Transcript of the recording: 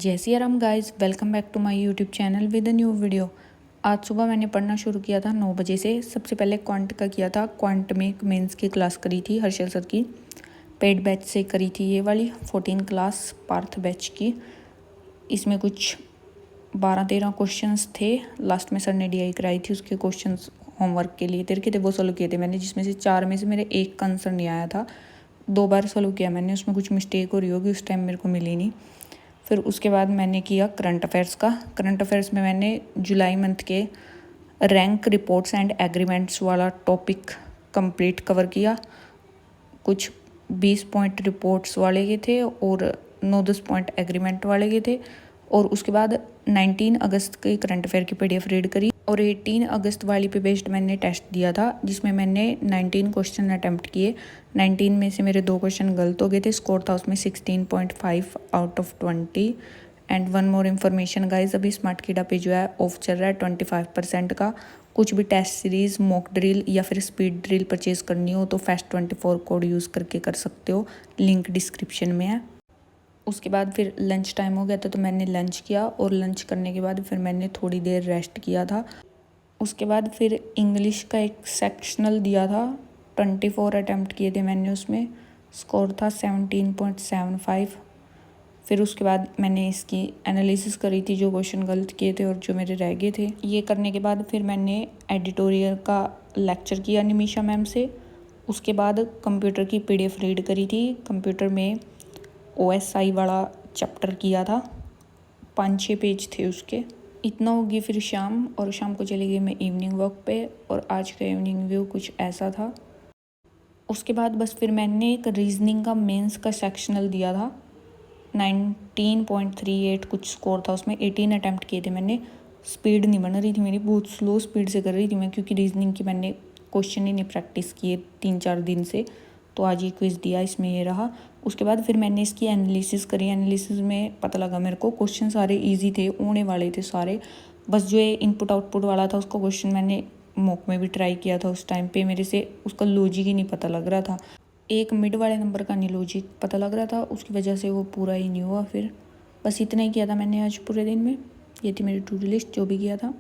जय Siya Ram guys, welcome back to my YouTube channel with a new video. आज सुबह मैंने पढ़ना शुरू किया था 9 बजे से। सबसे पहले क्वांट का किया था। क्वांट में एक मेंस की क्लास करी थी हर्षल सर की, पेड बैच से करी थी ये वाली 14 क्लास पार्थ बैच की। इसमें कुछ 12-13 क्वेश्चंस थे। लास्ट में सर ने DI कराई थी, उसके क्वेश्चंस होमवर्क के लिए तेरे के थे वो सोल्व किए थे मैंने, जिसमें से 4 में से मेरे एक का आंसर नहीं आया था। 2 बार सोल्व किया मैंने, उसमें कुछ मिस्टेक हो रही होगी, उस टाइम मेरे को मिली नहीं। फिर उसके बाद मैंने किया करंट अफेयर्स का। करंट अफेयर्स में मैंने जुलाई मंथ के रैंक रिपोर्ट्स एंड एग्रीमेंट्स वाला टॉपिक कंप्लीट कवर किया। कुछ 20 पॉइंट रिपोर्ट्स वाले के थे और 9-10 पॉइंट एग्रीमेंट वाले के थे। और उसके बाद 19 अगस्त के करंट अफेयर की PDF रीड करी और 18 अगस्त वाली पे बेस्ड मैंने टेस्ट दिया था, जिसमें मैंने 19 क्वेश्चन अटैम्प्ट किए। 19 में से मेरे 2 क्वेश्चन गलत हो गए थे। स्कोर था उसमें 16.5 out of 20। And one more information guys, अभी स्मार्ट कीडा पे जो है ऑफ चल रहा है 25% का। कुछ भी टेस्ट सीरीज, मॉक ड्रिल या फिर स्पीड ड्रिल परचेज करनी हो तो FAST24 कोड यूज़ करके कर सकते हो, लिंक डिस्क्रिप्शन में है। उसके बाद फिर लंच टाइम हो गया था तो मैंने लंच किया और लंच करने के बाद फिर मैंने थोड़ी देर रेस्ट किया था। उसके बाद फिर इंग्लिश का एक सेक्शनल दिया था, 24 अटैम्प्ट किए थे मैंने उसमें। स्कोर था 17.75। फिर उसके बाद मैंने इसकी एनालिसिस करी थी, जो क्वेश्चन गलत किए थे और जो मेरे रह गए थे। ये करने के बाद फिर मैंने एडिटोरियल का लेक्चर किया निमिषा मैम से। उसके बाद कंप्यूटर की PDF रीड करी थी। कंप्यूटर में OSI वाला चैप्टर किया था, 5-6 पेज थे उसके। इतना होगी फिर शाम, और शाम को चली गई मैं इवनिंग वॉक पे। और आज का इवनिंग व्यू कुछ ऐसा था। उसके बाद बस फिर मैंने एक रीजनिंग का मेंस का सेक्शनल दिया था, 19.38 कुछ स्कोर था उसमें। 18 अटैम्प्ट किए थे मैंने। स्पीड नहीं बन रही थी मेरी, बहुत स्लो स्पीड से कर रही थी मैं, क्योंकि रीजनिंग की मैंने क्वेश्चन ही नहीं प्रैक्टिस किए 3-4 दिन से। तो आज ये क्विज़ दिया, इसमें ये रहा। उसके बाद फिर मैंने इसकी एनालिसिस करी। एनालिसिस में पता लगा मेरे को क्वेश्चन सारे इजी थे, होने वाले थे सारे। बस जो ये इनपुट आउटपुट वाला था उसका क्वेश्चन मैंने मॉक में भी ट्राई किया था उस टाइम पे, मेरे से उसका लॉजिक ही नहीं पता लग रहा था। एक मिड वाले नंबर का नहीं लॉजिक पता लग रहा था, उसकी वजह से वो पूरा ही नहीं हुआ। फिर बस इतना ही किया था मैंने आज पूरे दिन में। ये थी मेरी टू डू लिस्ट, जो भी किया था।